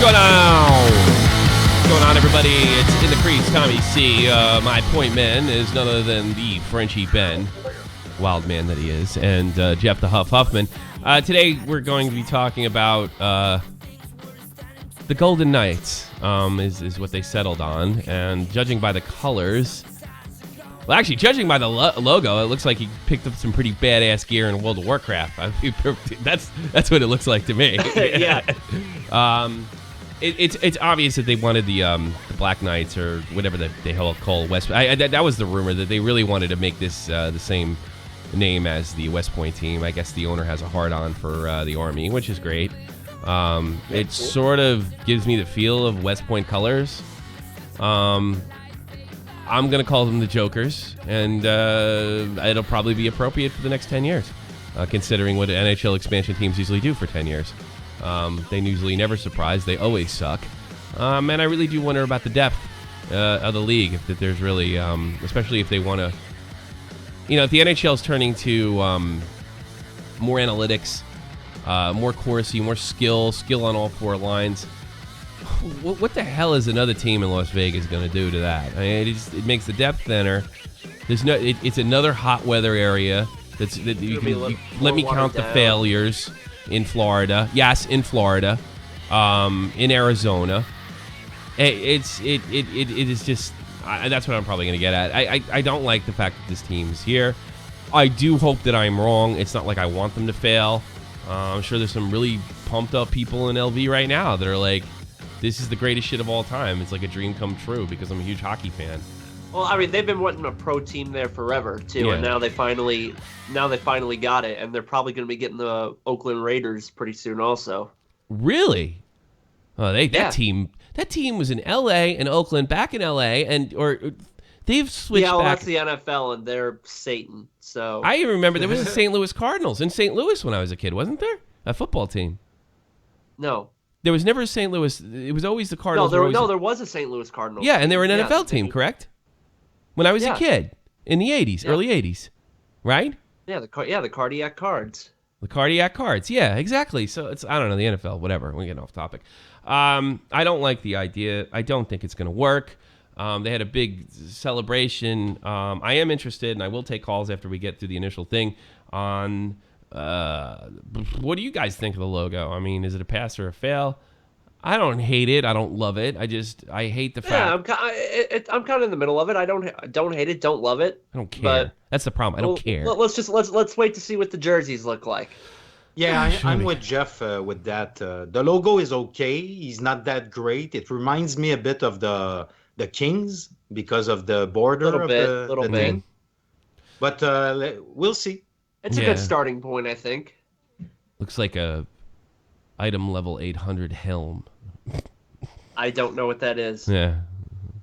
going on? What's going on, everybody? It's In the Crease, Tommy C. My point man is none other than the Frenchie Ben, wild man that he is, and Jeff the Huffman. Today, we're going to be talking about the Golden Knights, is what they settled on, and judging by the colors... Well, actually, judging by the logo, it looks like he picked up some pretty badass gear in World of Warcraft. That's what it looks like to me. Yeah. It's obvious that they wanted the Black Knights or whatever they call West. That was the rumor that they really wanted to make this the same name as the West Point team. I guess the owner has a hard-on for the Army, which is great. It sort of gives me the feel of West Point colors. I'm going to call them the Jokers, and it'll probably be appropriate for the next 10 years, considering what NHL expansion teams usually do for 10 years. They usually never surprise. They always suck. And I really do wonder about the depth of the league, if there's really, especially if they want to, if the NHL is turning to more analytics, more Corsi, more skill on all four lines. What the hell is another team in Las Vegas going to do to that? I mean, it makes the depth thinner. It's another hot weather area. Let me count the failures in Florida. Yes, in Florida, in Arizona. It is just. That's what I'm probably going to get at. I don't like the fact that this team is here. I do hope that I'm wrong. It's not like I want them to fail. I'm sure there's some really pumped up people in LV right now that are like, this is the greatest shit of all time. It's like a dream come true because I'm a huge hockey fan. Well, I mean, they've been wanting a pro team there forever too, and now they finally got it, and they're probably going to be getting the Oakland Raiders pretty soon, also. Really? Oh, that team was in L.A. and Oakland, back in L.A. or they've switched. Yeah, well, back. that's the NFL, and they're Satan. So I remember there was a St. Louis Cardinals in St. Louis when I was a kid, wasn't there? A football team. No. There was never a St. Louis. It was always the Cardinals. There was a St. Louis Cardinals. Yeah, and they were an NFL team, correct? When I was a kid in the 80s, early 80s, right? Yeah, the Cardiac Cards. The Cardiac Cards, yeah, exactly. So it's, I don't know, the NFL, whatever. We're getting off topic. I don't like the idea. I don't think it's going to work. They had a big celebration. I am interested, and I will take calls after we get through the initial thing on... what do you guys think of the logo? I mean, is it a pass or a fail? I don't hate it. I don't love it. I hate the fact. Yeah, I'm kind of in the middle of it. I don't hate it. Don't love it. I don't care. That's the problem. I don't care. Let's wait to see what the jerseys look like. Yeah, I'm with Jeff with that. The logo is okay. He's not that great. It reminds me a bit of the Kings because of the border little bit. thing. But we'll see. It's a good starting point, I think. Looks like a item level 800 helm. I don't know what that is. Yeah,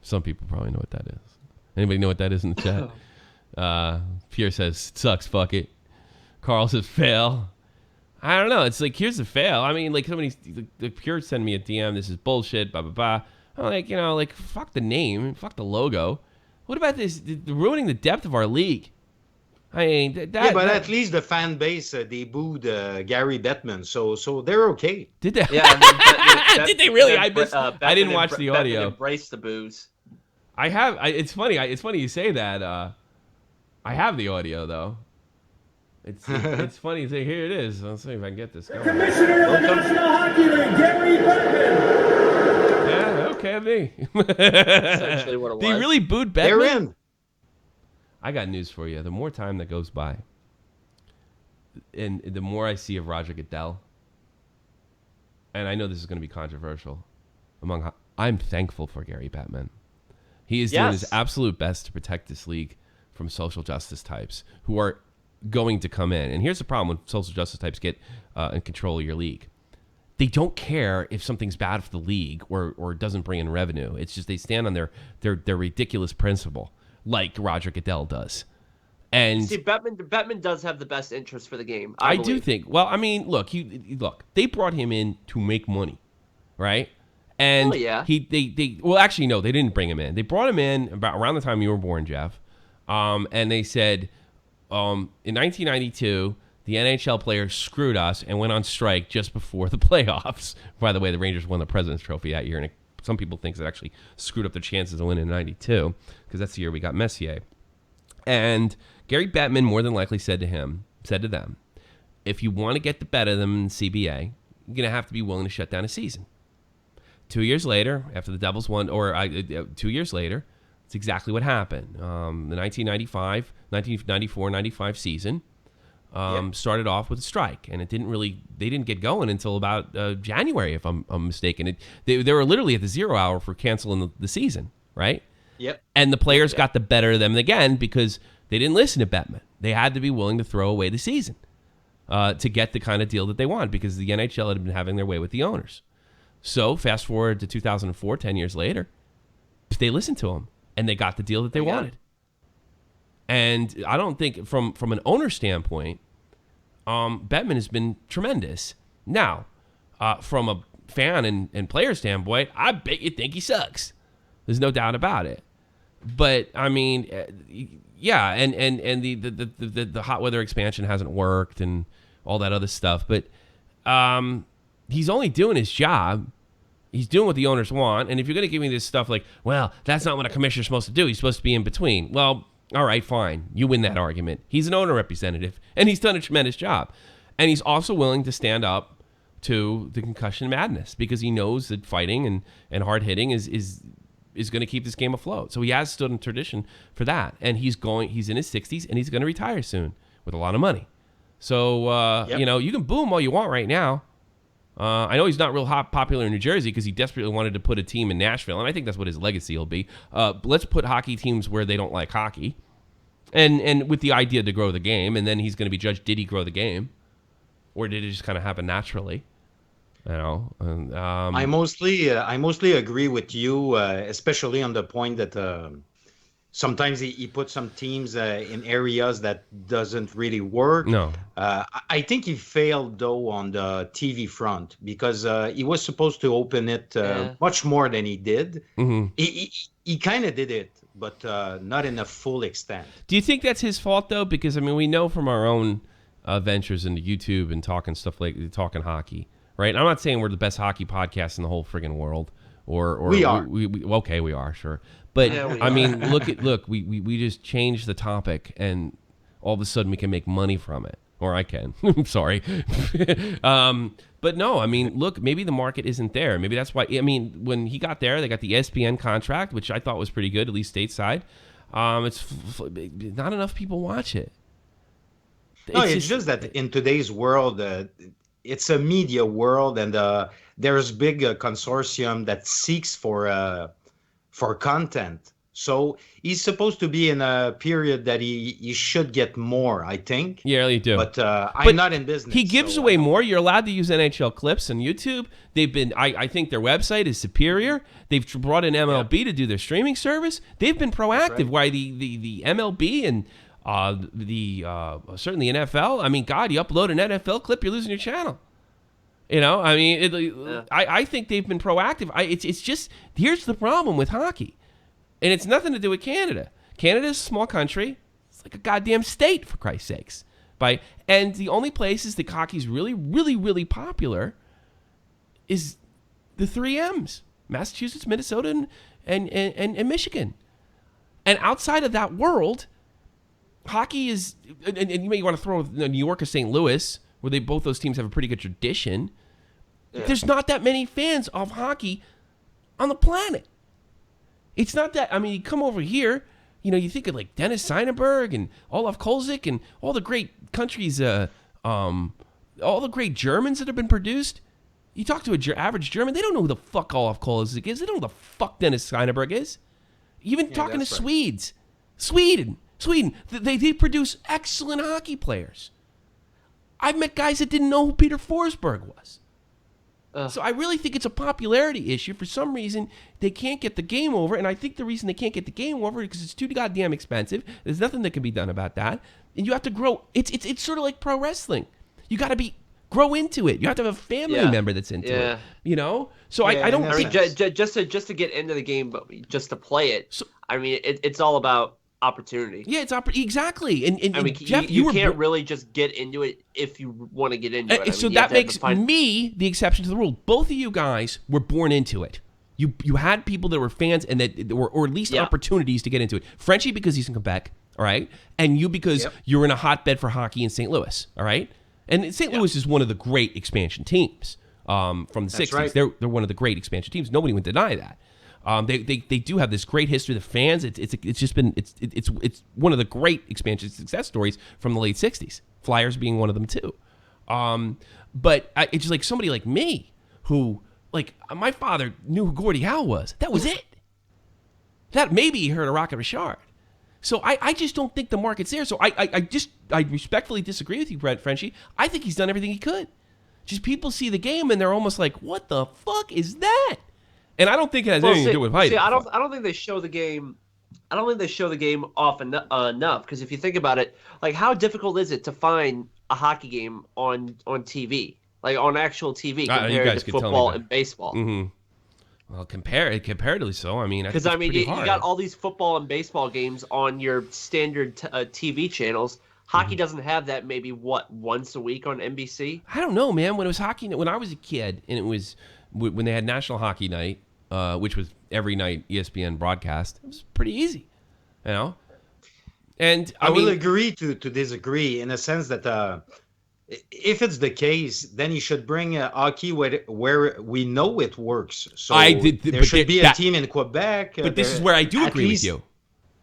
some people probably know what that is. Anybody know what that is in the chat? Pierre says, sucks, fuck it. Carl says, fail. I don't know. It's like, here's the fail. I mean, like, somebody, the Pierre sent me a DM. This is bullshit, blah, blah, blah. I'm like, fuck the name, fuck the logo. What about this ruining the depth of our league? I mean, at least the fan base they booed Gary Bettman, so they're okay. Did they? Yeah. Did they really? I didn't watch the audio. Bettman embraced the boos. I have. It's funny. It's funny you say that. I have the audio though. It's funny to say. Here it is. Let's see if I can get this. Commissioner of the National Hockey League, Gary Bettman. Yeah. Okay, me. Essentially what it was. They really booed Bettman. They're in. I got news for you. The more time that goes by, and the more I see of Roger Goodell, and I know this is going to be controversial, I'm thankful for Gary Bettman. He is doing his absolute best to protect this league from social justice types who are going to come in. And here's the problem when social justice types get in control of your league. They don't care if something's bad for the league or doesn't bring in revenue. It's just they stand on their ridiculous principle. Like Roger Goodell does. And see, Bettman does have the best interest for the game. I do think. Well, I mean, look, they brought him in to make money, right? And well, actually, no, they didn't bring him in. They brought him in around the time you were born, Jeff. And they said, in 1992, the NHL players screwed us and went on strike just before the playoffs. By the way, the Rangers won the President's Trophy that year, and some people think it actually screwed up their chances of winning in 92 because that's the year we got Messier. And Gary Bettman more than likely said to them, if you want to get the better of them in the CBA, you're going to have to be willing to shut down a season. 2 years later, after the Devils won, 2 years later, it's exactly what happened. The 1994-95 season started off with a strike, and they didn't get going until about January, if I'm mistaken. They were literally at the 0 hour for canceling the season, right? Yep. And the players got the better of them again because they didn't listen to Bettman. They had to be willing to throw away the season to get the kind of deal that they wanted because the NHL had been having their way with the owners. So fast forward to 2004, 10 years later, they listened to them and they got the deal that they wanted. And I don't think from an owner standpoint, Bettman has been tremendous. Now, from a fan and player standpoint, I bet you think he sucks. There's no doubt about it. But I mean, yeah, and the hot weather expansion hasn't worked and all that other stuff. But he's only doing his job. He's doing what the owners want. And if you're going to give me this stuff like, well, that's not what a commissioner's supposed to do. He's supposed to be in between. Well, all right, fine. You win that argument. He's an owner representative, and he's done a tremendous job. And he's also willing to stand up to the concussion madness because he knows that fighting and hard hitting is going to keep this game afloat. So he has stood in tradition for that. And he's in his 60s, and he's going to retire soon with a lot of money. So, you can boo him all you want right now. I know he's not real popular in New Jersey because he desperately wanted to put a team in Nashville, and I think that's what his legacy will be. Let's put hockey teams where they don't like hockey, and with the idea to grow the game, and then he's going to be judged, did he grow the game, or did it just kind of happen naturally? You know, I mostly agree with you, especially on the point that sometimes he puts some teams in areas that doesn't really work. No. I think he failed, though, on the TV front because he was supposed to open it much more than he did. Mm-hmm. He kind of did it, but not in a full extent. Do you think that's his fault, though? Because, I mean, we know from our own ventures into YouTube and talking hockey, right? And I'm not saying we're the best hockey podcast in the whole friggin' world. Or we are. Okay, we are, sure. But I mean, look, we just changed the topic, and all of a sudden we can make money from it, or I can. I'm sorry, but no, I mean, look, maybe the market isn't there. Maybe that's why. I mean, when he got there, they got the ESPN contract, which I thought was pretty good, at least stateside. It's not enough people watch it. It's just that in today's world, it's a media world, and there's big consortium that seeks for content. So he's supposed to be in a period that he should get more, I think. Yeah, you do. But I'm not in business. He gives away more. You're allowed to use NHL clips on YouTube. They've been. I think their website is superior. They've brought in MLB to do their streaming service. They've been proactive. Right. Why the MLB and certainly NFL. I mean, God, you upload an NFL clip, you're losing your channel. You know, I mean, I think they've been proactive. It's just, here's the problem with hockey. And it's nothing to do with Canada. Canada's a small country. It's like a goddamn state, for Christ's sakes. And the only places that hockey's really, really, really popular is the 3Ms. Massachusetts, Minnesota, and Michigan. And outside of that world, hockey is, and you may want to throw New York or St. Louis, where both those teams have a pretty good tradition. Yeah. There's not that many fans of hockey on the planet. It's not that, I mean, you come over here, you think of like Dennis Seidenberg and Olaf Kolzig and all the great countries, all the great Germans that have been produced. You talk to an average German, they don't know who the fuck Olaf Kolzig is. They don't know who the fuck Dennis Seidenberg is. Even talking to Swedes. Sweden, they produce excellent hockey players. I've met guys that didn't know who Peter Forsberg was. So I really think it's a popularity issue. For some reason, they can't get the game over, and I think the reason they can't get the game over is because it's too goddamn expensive. There's nothing that can be done about that, and you have to grow. It's sort of like pro wrestling. You got to grow into it. You have to have a family member that's into it. So I don't. I mean, just to get into the game, but just to play it. So, I mean, it's all about opportunity. Yeah, it's exactly. And I mean, Jeff, you can't really just get into it if you want to get into it. I mean, so that makes me the exception to the rule. Both of you guys were born into it. You had people that were fans and that were, or at least opportunities to get into it. Frenchie because he's in Quebec, all right, and you because you're in a hotbed for hockey in St. Louis, all right. And St. Louis is one of the great expansion teams from the 60s. Right. They're one of the great expansion teams. Nobody would deny that. They do have this great history. The fans, it's one of the great expansion success stories from the late 60s. Flyers being one of them too. But it's just like somebody like me who, like, my father knew who Gordie Howe was. That was it. That maybe he heard of Rocket Richard. So I just don't think the market's there. So I respectfully disagree with you, Brett Frenchie. I think he's done everything he could. Just people see the game and they're almost like, what the fuck is that? And I don't think it has anything to do with height. I don't think they show the game. I don't think they show the game often enough, because if you think about it, like, how difficult is it to find a hockey game on TV, like on actual TV, compared to football and baseball? Mm-hmm. Well, comparatively so. I mean, because you got all these football and baseball games on your standard TV channels. Hockey doesn't have that. Maybe once a week on NBC. I don't know, man. When it was hockey, when I was a kid, and it was when they had National Hockey Night, which was every night ESPN broadcast, it was pretty easy, you know. And I mean, will agree to disagree in a sense that if it's the case, then you should bring hockey where we know it works. So there should be a team in Quebec. But this is where I do agree with you.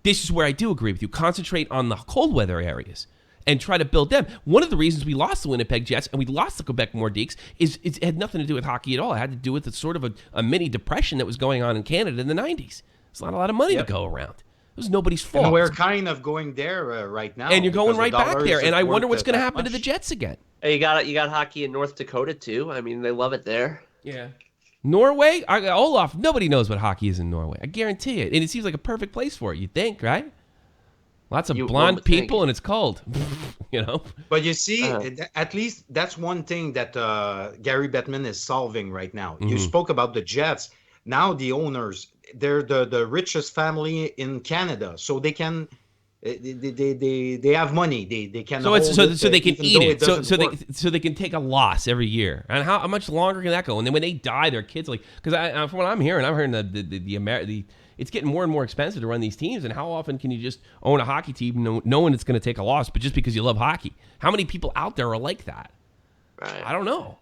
This is where I do agree with you. Concentrate on the cold weather areas and try to build them. One of the reasons we lost the Winnipeg Jets and we lost the Quebec Nordiques is it had nothing to do with hockey at all. It had to do with the sort of a mini depression that was going on in Canada in the 90s. There's not a lot of money to go around. It was nobody's fault. And we're kind of going there right now. And you're going right back there. And I wonder what's going to happen to the Jets again. Hey, you got hockey in North Dakota too. I mean, they love it there. Yeah. Norway? Olaf, nobody knows what hockey is in Norway. I guarantee it. And it seems like a perfect place for it, you'd think, right? Lots of blonde people, and it's cold, you know? But you see, at least that's one thing that Gary Bettman is solving right now. Mm-hmm. You spoke about the Jets. Now the owners, they're the richest family in Canada, so they can... They have money. They can so they can eat it. So they can take a loss every year. And how much longer can that go? And then when they die, their kids because from what I'm hearing the it's getting more and more expensive to run these teams. And how often can you just own a hockey team knowing it's going to take a loss, but just because you love hockey? How many people out there are like that? Right. I don't know.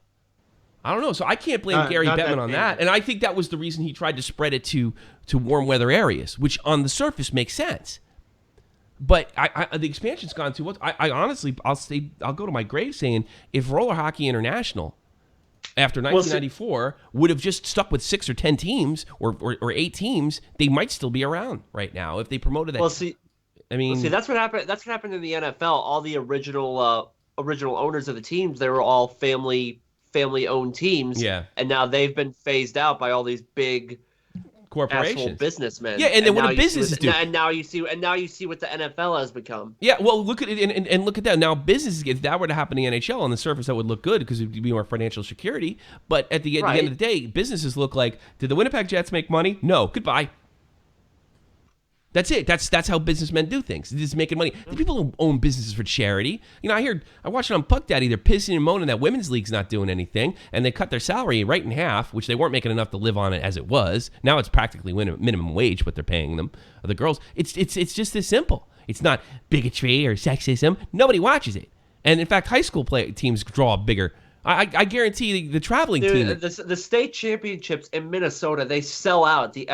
So I can't blame Gary Bettman on that. And I think that was the reason he tried to spread it to warm weather areas, which on the surface makes sense. But the expansion's gone too. I honestly, I'll go to my grave saying if Roller Hockey International, after 1994, would have just stuck with 6 or 10 teams or 8 teams, they might still be around right now if they promoted that. That's what happened. That's what happened in the NFL. All the original owners of the teams, they were all family-owned teams. Yeah. And now they've been phased out by all these big corporations, businessmen. Yeah, and then what do businesses do? And now you see what the NFL has become. Yeah, well, look at it and look at that. Now, businesses, if that were to happen in the NHL, on the surface, that would look good because it would be more financial security. But at the end of the day, businesses look like, did the Winnipeg Jets make money? No. Goodbye. That's it. That's how businessmen do things. They're just making money. The people who own businesses for charity. You know, I watched it on Puck Daddy. They're pissing and moaning that women's league's not doing anything, and they cut their salary right in half, which they weren't making enough to live on it as it was. Now it's practically minimum wage what they're paying them. The girls. It's just this simple. It's not bigotry or sexism. Nobody watches it, and in fact, high school teams draw bigger. I guarantee the traveling team. The state championships in Minnesota, they sell out the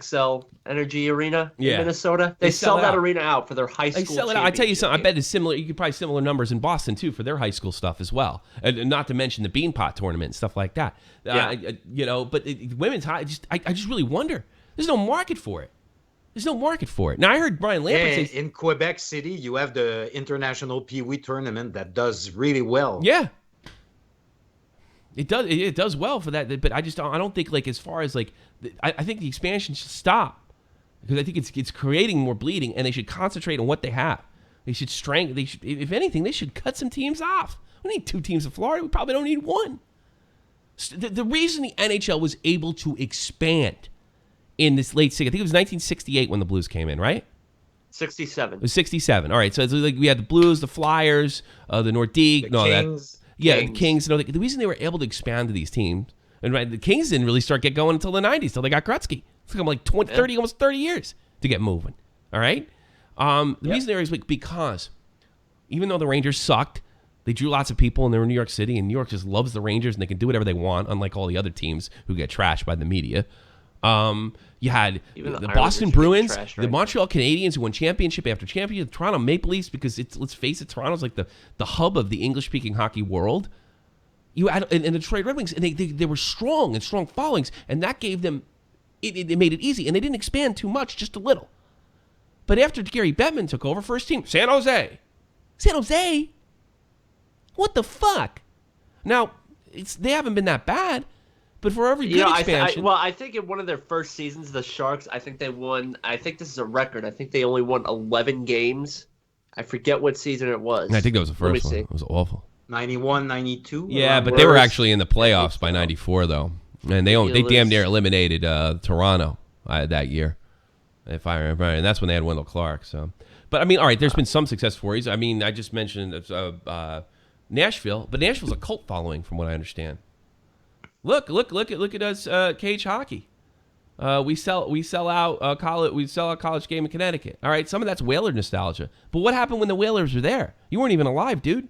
XL Energy Arena in Minnesota. They sell that arena out for their high school. They sell it out. I tell you something. I bet it's similar. You could probably similar numbers in Boston too for their high school stuff as well, and not to mention the Beanpot tournament and stuff like that. But women's high. I just really wonder. There's no market for it. Now I heard Brian Lambert say in Quebec City, you have the International Pee Wee tournament that does really well. Yeah. It does well for that, but I don't think as far as I think the expansion should stop because I think it's creating more bleeding, and they should concentrate on what they have. They should if anything, they should cut some teams off. We need 2 teams in Florida. We probably don't need 1. The reason the NHL was able to expand in this late 60s, I think it was 1968 when the Blues came in, right? 67. It was 67. All right, so it's like we had the Blues, the Flyers, the Nordique, Kings. the Kings. No, the reason they were able to expand to these teams, and the Kings didn't really start get going until the 90s, till they got Gretzky. It took them like 20, 30, almost 30 years to get moving. All right? The reason there is because even though the Rangers sucked, they drew lots of people, and they were in New York City, and New York just loves the Rangers, and they can do whatever they want, unlike all the other teams who get trashed by the media. You had the Boston Bruins, the Montreal Canadiens who won championship after championship, the Toronto Maple Leafs, because let's face it, Toronto's like the hub of the English-speaking hockey world. You had and the Detroit Red Wings, and they were strong and strong followings, and that gave them it made it easy, and they didn't expand too much, just a little. But after Gary Bettman took over, first team, San Jose. What the fuck? Now they haven't been that bad. But for every good expansion... I think in one of their first seasons, the Sharks, I think they won... I think this is a record. I think they only won 11 games. I forget what season it was. I think that was the first one. It was awful. 91, 92? Yeah, but they were actually in the playoffs by 94, though. And they damn near eliminated Toronto that year, if I remember. And that's when they had Wendell Clark. So, but, I mean, all right, there's been some success stories. I mean, I just mentioned Nashville. But Nashville's a cult following, from what I understand. Look at us, Cage Hockey. We sell out College Game in Connecticut. All right, some of that's Whaler nostalgia. But what happened when the Whalers were there? You weren't even alive, dude.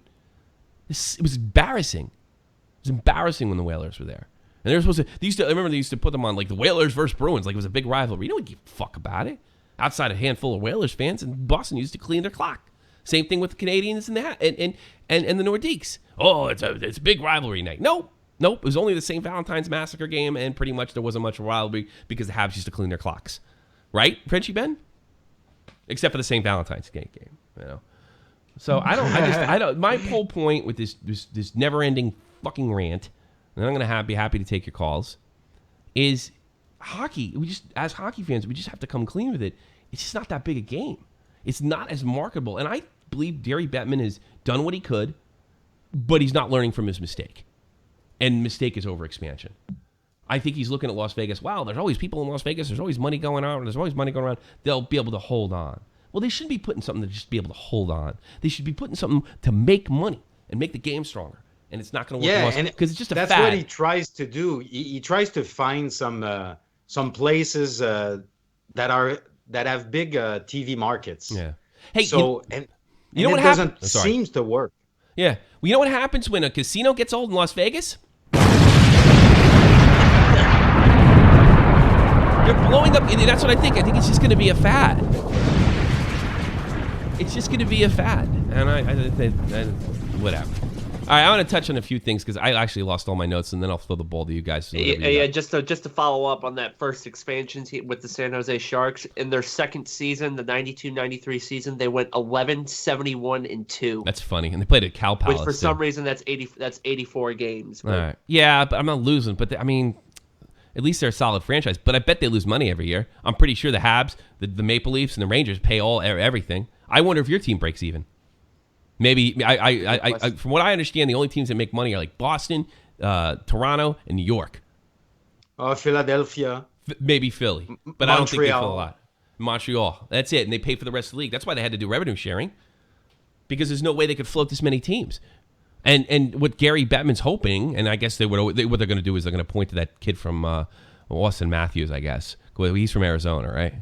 It was embarrassing. It was embarrassing when the Whalers were there. And they're supposed to. I remember they used to put them on like the Whalers versus Bruins, like it was a big rivalry. You don't give a fuck about it. Outside a handful of Whalers fans, and Boston used to clean their clock. Same thing with the Canadians and the Nordiques. Oh, it's a big rivalry night. Nope, it was only the St. Valentine's Massacre game, and pretty much there wasn't much rivalry because the Habs used to clean their clocks, right, Frenchie Ben? Except for the St. Valentine's game, you know. So I don't. My whole point with this never-ending fucking rant, and I'm gonna be happy to take your calls, is hockey. As hockey fans, we just have to come clean with it. It's just not that big a game. It's not as marketable, and I believe Gary Bettman has done what he could, but he's not learning from his mistake. And mistake is overexpansion. I think he's looking at Las Vegas. Wow, there's always people in Las Vegas. There's always money going on. There's always money going around. They'll be able to hold on. Well, they shouldn't be putting something to just be able to hold on. They should be putting something to make money and make the game stronger. And it's not going to work because it's just a fad. That's what he tries to do. He tries to find some places that have big TV markets. Yeah. Hey, so you know what happens? Seems to work. Yeah. Well, you know what happens when a casino gets old in Las Vegas? They're blowing up. And that's what I think. I think it's just going to be a fad. It's just going to be a fad. And I whatever. All right, I want to touch on a few things because I actually lost all my notes, and then I'll throw the ball to you guys. Yeah, just to follow up on that first expansion with the San Jose Sharks, in their second season, the 92-93 season, they went 11-71-2. That's funny, and they played at Cal Palace. Which for some reason that's 84 games. But. All right, yeah, but I'm not losing. But I mean, at least they're a solid franchise. But I bet they lose money every year. I'm pretty sure the Habs, the Maple Leafs, and the Rangers pay everything. I wonder if your team breaks even. Maybe I from what I understand, the only teams that make money are like Boston, Toronto, and New York. Philadelphia. Maybe Philly, but Montreal. I don't think they fill a lot. Montreal. That's it, and they pay for the rest of the league. That's why they had to do revenue sharing, because there's no way they could float this many teams. And what Gary Bettman's hoping, and I guess what they're going to do is they're going to point to that kid from Austin Matthews, I guess. He's from Arizona, right?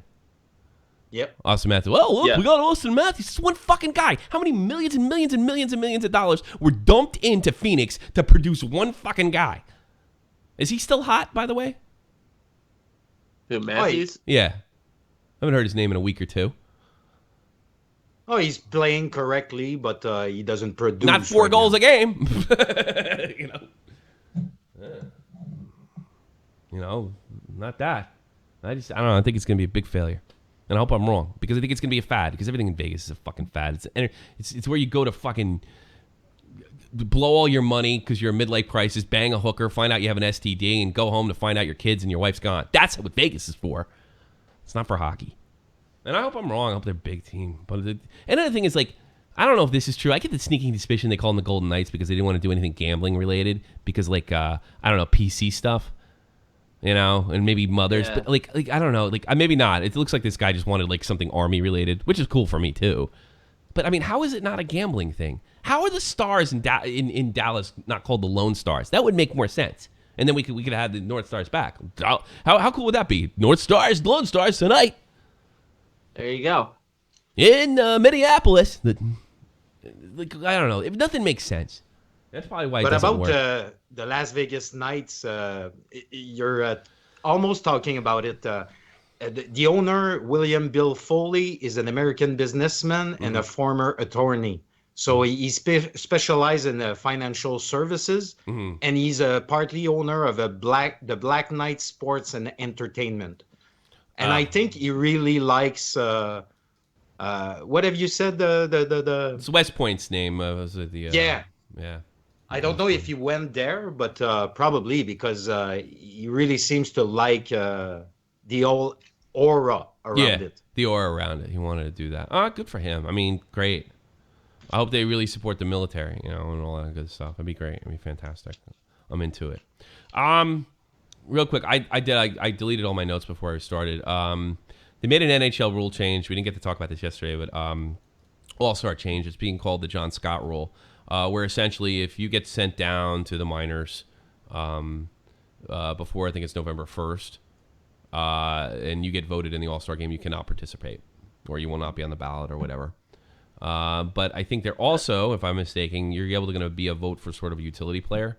Yep. Austin Matthews. Well, look, we got Austin Matthews. It's one fucking guy. How many millions and millions and millions and millions of dollars were dumped into Phoenix to produce one fucking guy? Is he still hot, by the way? Who, Matthews? Yeah. I haven't heard his name in a week or two. Oh, he's playing correctly, but he doesn't produce. Not 4 goals a game. Not that. I don't know. I think it's going to be a big failure. And I hope I'm wrong, because I think it's going to be a fad, because everything in Vegas is a fucking fad. It's where you go to fucking blow all your money because you're a midlife crisis, bang a hooker, find out you have an STD, and go home to find out your kids and your wife's gone. That's what Vegas is for. It's not for hockey. And I hope I'm wrong. I hope they're a big team. But another thing is, like, I don't know if this is true. I get the sneaking suspicion they call them the Golden Knights because they didn't want to do anything gambling related because, like, I don't know, PC stuff. and maybe mothers, but like I don't know, like maybe not. It looks like this guy just wanted like something Army related, which is cool for me too. But I mean, how is it not a gambling thing? How are the Stars in Dallas not called the Lone Stars? That would make more sense. And then we could have the North Stars back. How cool would that be? North Stars, Lone Stars tonight. There you go. In Minneapolis. Like I don't know. If nothing makes sense. That's probably why it doesn't work. But about the Las Vegas Knights, you're almost talking about it. The owner, William Bill Foley, is an American businessman and a former attorney. So he specializes in financial services, and he's a partly owner of the Black Knight Sports and Entertainment. And I think he really likes. What have you said? It's West Point's name. Was it the? Yeah. I don't know if he he went there, but probably because he really seems to like the old aura around it. The aura around it. He wanted to do that. Oh, good for him. I mean, great. I hope they really support the military, and all that good stuff. It'd be great. It'd be fantastic. I'm into it. Real quick, I deleted all my notes before I started. They made an NHL rule change. We didn't get to talk about this yesterday, but All-Star change. It's being called the John Scott rule, where essentially if you get sent down to the minors before, I think it's November 1st, and you get voted in the All-Star game, you cannot participate, or you will not be on the ballot or whatever. But I think they're also, if I'm mistaken, you're able to going to be a vote for sort of a utility player.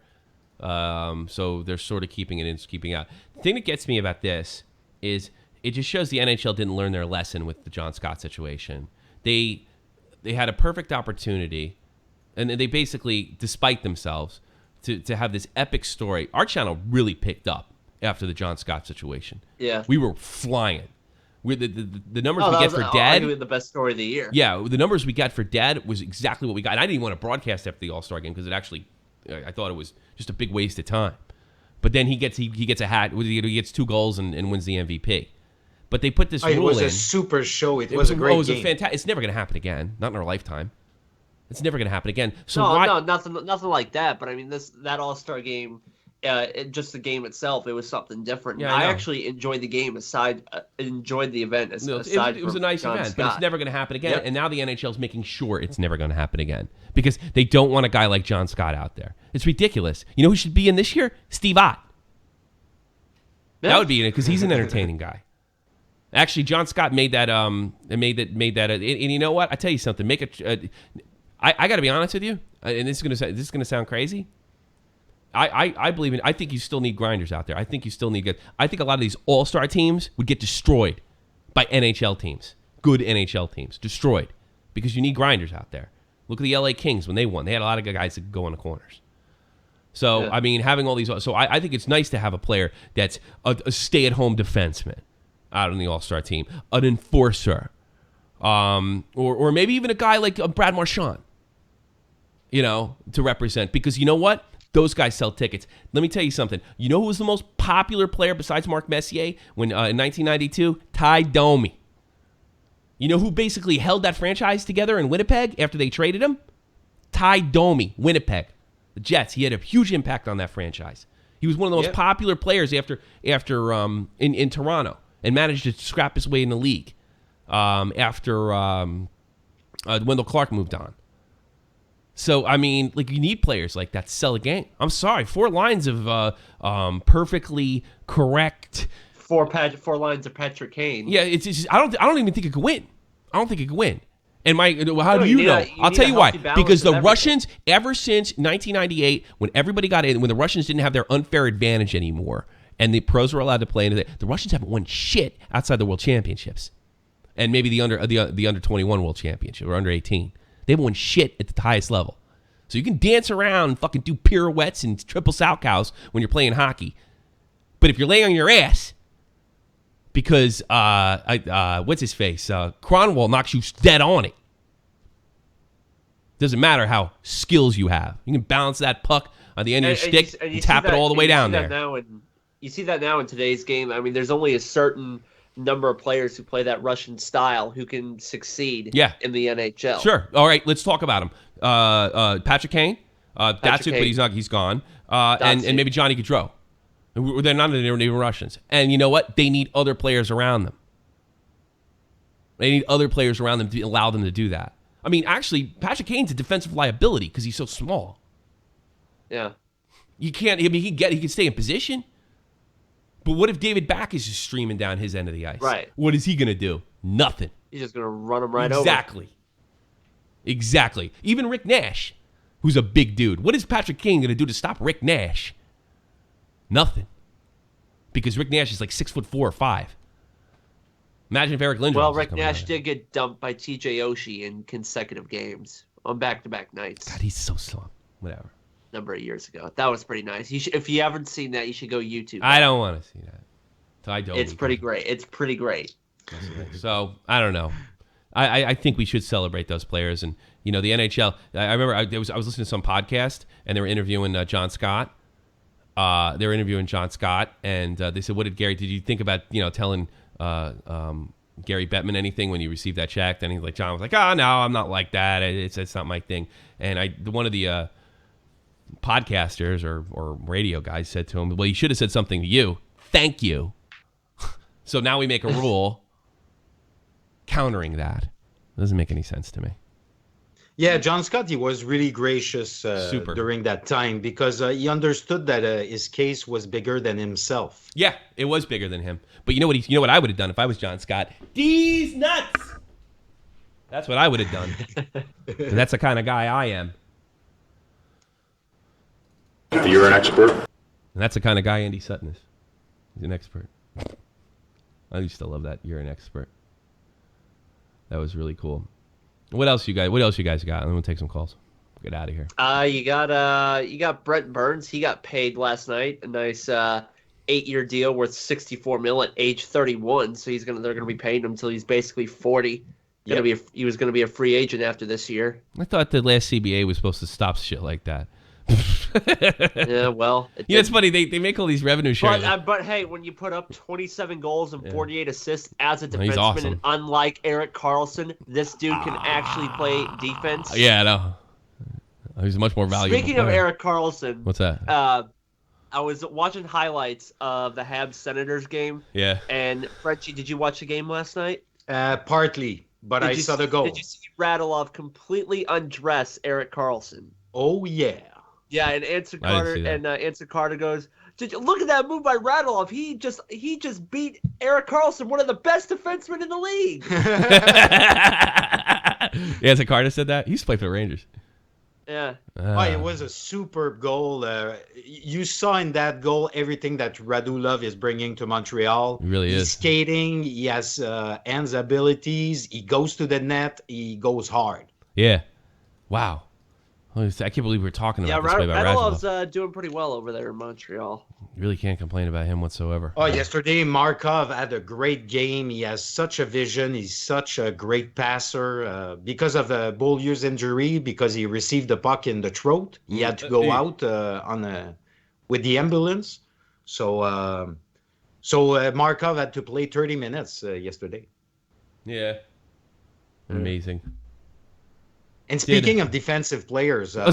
So they're sort of keeping it in, keeping out. The thing that gets me about this is it just shows the NHL didn't learn their lesson with the John Scott situation. They had a perfect opportunity, and they basically, despite themselves, to have this epic story. Our channel really picked up after the John Scott situation. Yeah, we were flying. The numbers we get for Dad, the best story of the year. Yeah, the numbers we got for Dad was exactly what we got. And I didn't even want to broadcast after the All-Star game because it actually, I thought it was just a big waste of time. But then he gets a hat. He gets 2 goals and wins the MVP. But they put this rule in. It was a super show. It was a great game. Fantastic. It's never going to happen again. Not in our lifetime. It's never going to happen again. So no, nothing like that. But I mean, that All-Star game. Just the game itself, it was something different. Yeah, I actually enjoyed the game enjoyed the event aside it was a nice John event, Scott. but it's never going to happen again. Yep. And now the NHL's making sure it's never going to happen again because they don't want a guy like John Scott out there. It's ridiculous. You know who should be in this year? Steve Ott. Yeah. That would be in it because he's an entertaining guy. Actually, John Scott made that. Made that. And you know what? I tell you something. I got to be honest with you, and this is going to sound crazy. I believe in. I think you still need grinders out there. I think you still need good. I think a lot of these all-star teams would get destroyed by NHL teams, good NHL teams, destroyed because you need grinders out there. Look at the LA Kings when they won. They had a lot of good guys that could go in the corners. So I mean, having all these. So I think it's nice to have a player that's a stay-at-home defenseman out on the all-star team, an enforcer, or maybe even a guy like Brad Marchand. To represent because you know what. Those guys sell tickets. Let me tell you something. You know who was the most popular player besides Mark Messier in 1992? Ty Domi. You know who basically held that franchise together in Winnipeg after they traded him? Ty Domi, Winnipeg. The Jets. He had a huge impact on that franchise. He was one of the most popular players after in Toronto and managed to scrap his way in the league after Wendell Clark moved on. So, I mean, you need players like that to sell a game. I'm sorry. 4 lines of perfectly correct. 4 lines of Patrick Kane. Yeah, it's just, I don't even think it could win. I don't think it could win. And how do you know? I'll tell you why. Because the Russians, ever since 1998, when everybody got in, when the Russians didn't have their unfair advantage anymore, and the pros were allowed to play, the Russians haven't won shit outside the World Championships, and maybe the under 21 World Championship or under 18. They haven't won shit at the highest level. So you can dance around and fucking do pirouettes and triple salchows when you're playing hockey. But if you're laying on your ass because, what's his face? Cronwall knocks you dead on it. Doesn't matter how skills you have. You can balance that puck on the end of your stick and tap it all the way down there. You see that now in today's game. I mean, there's only a certain number of players who play that Russian style who can succeed in the NHL. Sure. All right, let's talk about him. Patrick Kane. That's it, but he's gone. And maybe Johnny Gaudreau. They're not even Russians. And you know what? They need other players around them. They need other players around them to allow them to do that. I mean, actually, Patrick Kane's a defensive liability because he's so small. Yeah. You can't. I mean, he can stay in position. But what if David Back is just streaming down his end of the ice? Right. What is he going to do? Nothing. He's just going to run him right over. Exactly. Even Rick Nash, who's a big dude. What is Patrick Kane going to do to stop Rick Nash? Nothing. Because Rick Nash is like 6'4" or 5. Imagine if Eric Lindros. Well, Rick Nash did get dumped by E.O.H in consecutive games on back-to-back nights. God, he's so slow. Whatever. Number of years ago. That was pretty nice. If you haven't seen that, you should go YouTube. I don't want to see that. I don't. It's pretty great. It's pretty great. So, I don't know. I think we should celebrate those players. And, you know, the NHL, I remember I was listening to some podcast, and they were interviewing John Scott. And they said, did you think about, you know, telling Gary Bettman anything when you received that check? And John was like, oh, no, I'm not like that. It's not my thing. And one of the podcasters or radio guys said to him, well, you should have said something to you. Thank you. So now we make a rule countering that. Doesn't make any sense to me. Yeah, John Scott, he was really gracious during that time because he understood that his case was bigger than himself. Yeah, it was bigger than him. But you know what I would have done if I was John Scott? These nuts. That's what I would have done. That's the kind of guy I am. You're an expert. And that's the kind of guy Andy Sutton is. He's an expert. I used to love that. You're an expert. That was really cool. What else you guys got? I'm gonna take some calls. Get out of here. You got Brent Burns. He got paid last night. A nice 8-year deal worth $64 million at age 31. So they're gonna be paying him until he's basically 40. He was gonna be a free agent after this year. I thought the last CBA was supposed to stop shit like that. Yeah, well, it's funny. They make all these revenue shares. But hey, when you put up 27 goals and 48 assists as a defenseman, awesome. and unlike Erik Karlsson, this dude can actually play defense. Yeah, I know. He's much more valuable. Speaking of Erik Karlsson, what's that? I was watching highlights of the Habs Senators game. Yeah. And Frenchie, did you watch the game last night? Partly, but I saw the goal. Did you see Radulov completely undress Erik Karlsson? Oh yeah. Yeah, and Answer Carter goes, "Did you look at that move by Radulov? He just beat Erik Karlsson, one of the best defensemen in the league." Answer Carter said that. He used to play for the Rangers. Yeah. It was a superb goal. You saw in that goal everything that Radulov is bringing to Montreal. He really is. He's skating. He has hands abilities. He goes to the net. He goes hard. Yeah. Wow. I can't believe we're talking about this way about Radulov's doing pretty well over there in Montreal. You really can't complain about him whatsoever. Yesterday Markov had a great game. He has such a vision. He's such a great passer. Because of Beaulieu's injury, because he received the puck in the throat, he had to go out with the ambulance. So Markov had to play 30 minutes yesterday. Yeah. Amazing. And speaking of defensive players, did you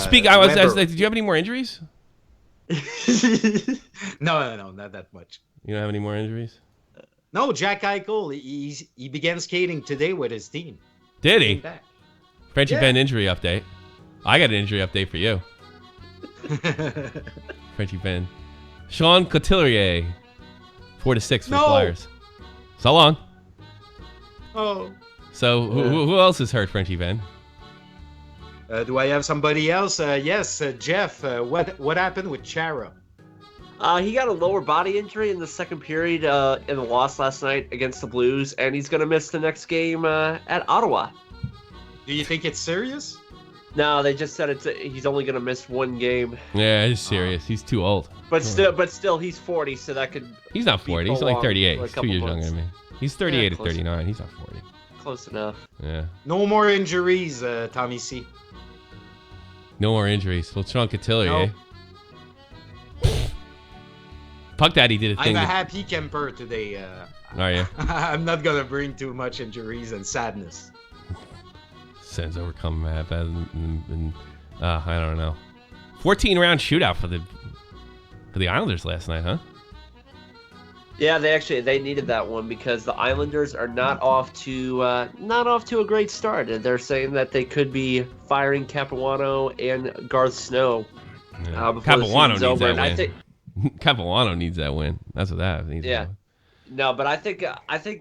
have any more injuries? No, not that much. You don't have any more injuries? No, Jack Eichel, he began skating today with his team. Did he? Frenchie Ben injury update. I got an injury update for you. Frenchie Ben. Sean Couturier, 4-6 for the Flyers. So long. Oh. So who else is hurt, Frenchie Ben? Do I have somebody else? Yes, Jeff. What happened with Chara? He got a lower body injury in the second period in the loss last night against the Blues, and he's going to miss the next game at Ottawa. Do you think it's serious? No, they just said he's only going to miss one game. Yeah, it's serious. He's too old. But still, he's 40, so that could. He's not 40. He's only 38. He's 2 years younger than me. He's 38 at 39. Enough. He's not 40. Close enough. Yeah. No more injuries, Tommy C. No more injuries. Well, Sean Couturier. No. Puck Daddy did a thing. I'm a happy camper today. Are you? I'm not going to bring too much injuries and sadness. Sens overcome I don't know. 14-round shootout for the Islanders last night, huh? Yeah, they needed that one because the Islanders are not off to a great start. And they're saying that they could be firing Capuano and Garth Snow before the season's over. And I think Capuano needs that win. That's what that needs. Yeah. No, but I think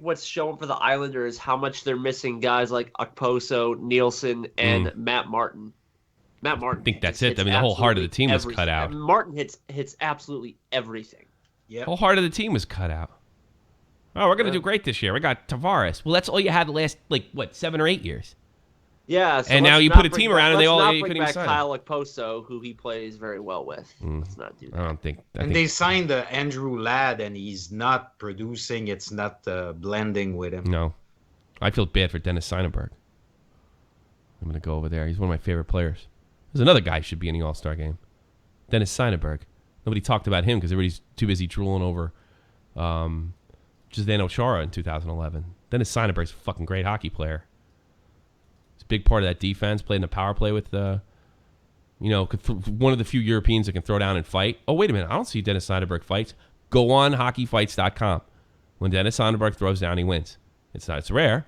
what's showing for the Islanders is how much they're missing guys like Okposo, Nielsen, and Matt Martin. Matt Martin. I think that's it. I mean, the whole heart of the team was cut out. Martin hits absolutely everything. Yeah. The whole heart of the team was cut out. Oh, we're gonna do great this year. We got Tavares. Well, that's all you had the last 7 or 8 years. Yeah. So and now you put a team around, and they all couldn't even sign. Kyle Okposo, who he plays very well with. Let's not do that. I don't think. They signed Andrew Ladd, and he's not producing. It's not blending with him. No, I feel bad for Dennis Seidenberg. I'm gonna go over there. He's one of my favorite players. There's another guy who should be in the All-Star game. Dennis Seidenberg. Nobody talked about him because everybody's too busy drooling over Zdeno Chara in 2011. Dennis Seidenberg's a fucking great hockey player. He's a big part of that defense. Played in the power play with one of the few Europeans that can throw down and fight. Oh, wait a minute. I don't see Dennis Seidenberg fights. Go on hockeyfights.com. When Dennis Seidenberg throws down, he wins. It's rare,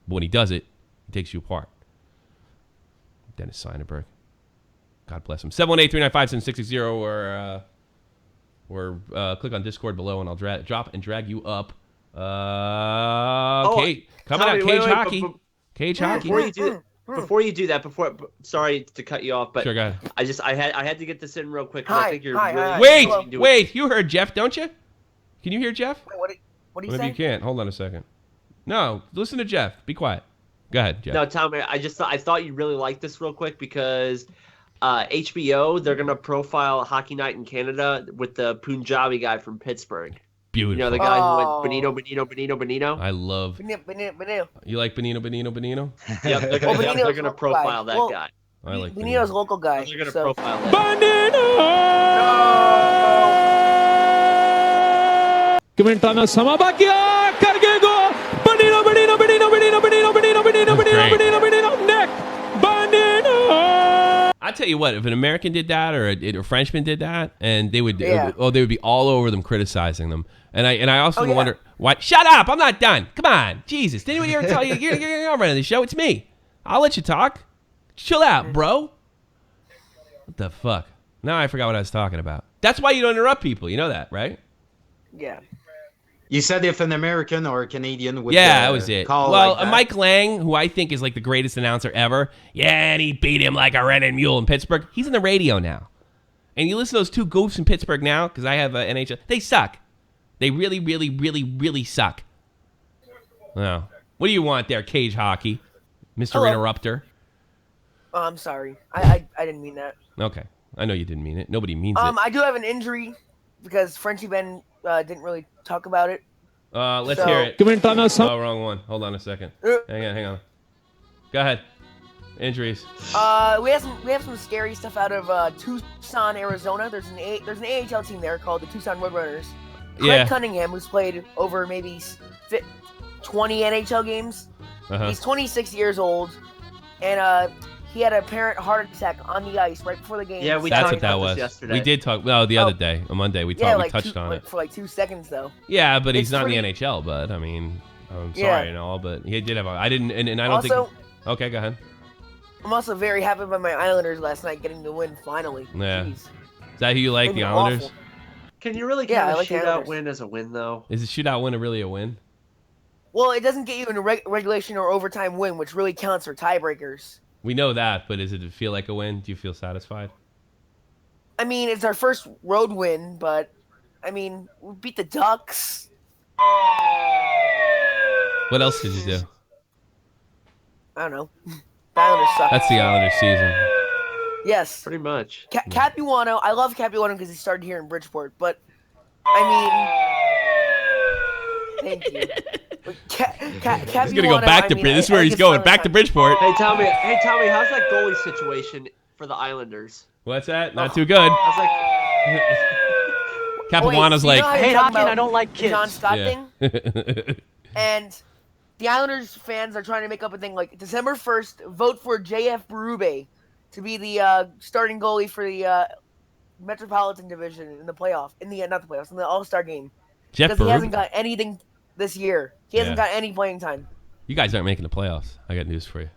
but when he does it, he takes you apart. Dennis Seidenberg. God bless him. 718-395-7660 or click on Discord below, and I'll drop and drag you up. Kate, coming out, Cage Hockey. Cage Hockey. Before you do that, sorry to cut you off, but sure, go ahead. I had to get this in real quick. Hi, I think you're Wait, you heard Jeff, don't you? Can you hear Jeff? What do you say? Maybe you can't. Hold on a second. No, listen to Jeff. Be quiet. Go ahead, Jeff. No, Tommy, I thought you'd really like this real quick because HBO, they're going to profile Hockey Night in Canada with the Punjabi guy from Pittsburgh. Beautiful. You know, the guy who went Benino. I love. Benino. You like Benino? Yeah, they're going to profile that guy. I like Benino's local guy. They're going to profile that. कमेंटाना समा बाकी कर गए गो Benino neck Benino. I tell you what, if an American did that or a Frenchman did that, and they would they would be all over them criticizing them. And I also wonder why. Shut up! I'm not done. Come on, Jesus! Did anybody ever tell you you're running the show? It's me. I'll let you talk. Chill out, bro. What the fuck? Now I forgot what I was talking about. That's why you don't interrupt people. You know that, right? Yeah. You said if an American or a Canadian would that was it. Well, Mike Lang, who I think is like the greatest announcer ever, and he beat him like a rented mule in Pittsburgh. He's in the radio now. And you listen to those two goofs in Pittsburgh now, because I have NHL. They suck. They really, really, really, really suck. Well, what do you want there, Cage Hockey? Mr. Interrupter? Oh, I'm sorry. I didn't mean that. Okay. I know you didn't mean it. Nobody means it. I do have an injury because Frenchie Ben didn't really talk about it. Let's hear it. Oh, wrong one. Hold on a second. Hang on. Go ahead. Injuries. We have some scary stuff out of Tucson, Arizona. There's an AHL team there called the Tucson Roadrunners. Craig Cunningham, who's played over maybe 20 NHL games. He's 26 years old, and he had a apparent heart attack on the ice right before the game. Yeah, we That's talked what that about was. this yesterday. We did talk. No, the other day, on Monday, we touched on it for like 2 seconds though. Yeah, but he's not in the NHL. But I mean, I'm sorry and all, but he did have. I didn't, and I don't think. Okay, go ahead. I'm also very happy about my Islanders last night getting the win finally. Yeah. Jeez. Is that who you like, the Islanders? Awful. Can you really count a shootout win as a win, though? Is a shootout win really a win? Well, it doesn't get you in a regulation or overtime win, which really counts for tiebreakers. We know that, but does it feel like a win? Do you feel satisfied? I mean, it's our first road win, but, I mean, we beat the Ducks. What else did you do? I don't know. The Islanders suck. That's the Islanders season. Yes. Pretty much. Capuano, I love Capuano because he started here in Bridgeport, but, I mean... Thank you. Capuano, He's going to go back to Bridgeport. This is where he's going, back to Bridgeport. Hey, Tommy, how's that goalie situation for the Islanders? What's that? Not too good. Capuano's like, I hate hockey and I don't like kids. John Scott thing? And the Islanders fans are trying to make up a thing like December 1st, vote for JF Berube to be the starting goalie for the Metropolitan Division in the playoff, in the All-Star game. Jeff Because he hasn't got anything this year. He hasn't got any playing time. You guys aren't making the playoffs. I got news for you.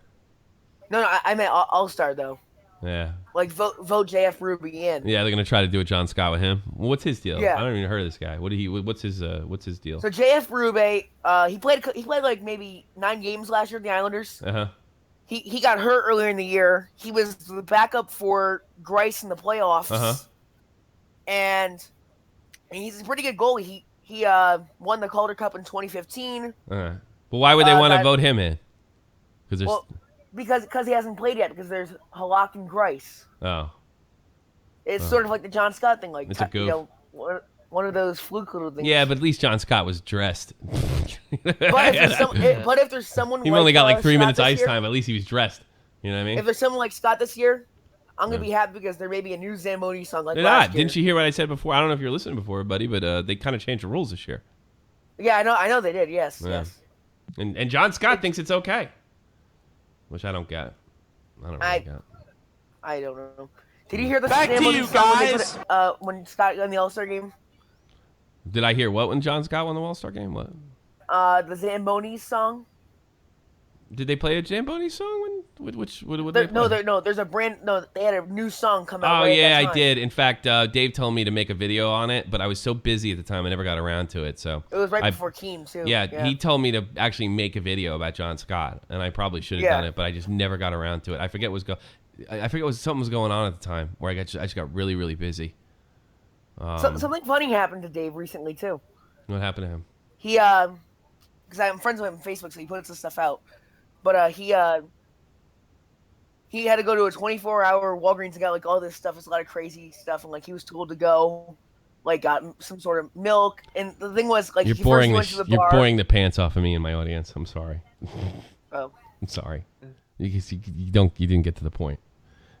No, I meant All-Star, though. Yeah. Like, vote JF Ruby in. Yeah, they're going to try to do a John Scott with him. Well, what's his deal? Yeah. I don't even heard of this guy. What's his deal? So JF Rube, he played like maybe 9 games last year with the Islanders. Uh-huh. He got hurt earlier in the year. He was the backup for Grice in the playoffs. Uh-huh. And he's a pretty good goalie. He won the Calder Cup in 2015. But why would they want to vote him in? Because he hasn't played yet. Because there's Halak and Grice. Oh. It's sort of like the John Scott thing. Like, it's a goof. One of those fluke little things. Yeah, but at least John Scott was dressed. But if there's someone he like, only got like 3 Scott minutes this ice year, time. At least he was dressed. You know what I mean? If there's someone like Scott this year, I'm going to be happy because there may be a new Zamboni song like They're last not. year. Didn't you hear what I said before? I don't know if you were listening before, buddy, but they kind of changed the rules this year. Yeah, I know they did. Yes, yes. And John Scott thinks it's okay, which I don't get. I don't really get. I don't know. Did you hear the Back to you guys when Scott won the All-Star game? Did I hear what when John Scott won the All-Star game? What? The Zamboni song. Did they play a Zamboni song? Which they play? There's a brand. No, they had a new song come out. Oh yeah, I did. In fact, Dave told me to make a video on it, but I was so busy at the time I never got around to it. So it was right before Keen too. Yeah, he told me to actually make a video about John Scott, and I probably should have done it, but I just never got around to it. I forget something was going on at the time where I just got really really busy. Something funny happened to Dave recently too. What happened to him? He because I'm friends with him on Facebook, so he puts this stuff out. But he had to go to a 24-hour Walgreens and got like all this stuff. It's a lot of crazy stuff, and like he was told to go, like got some sort of milk. And the thing was, like, you're boring the pants off of me and my audience. I'm sorry. Oh, I'm sorry. You didn't get to the point,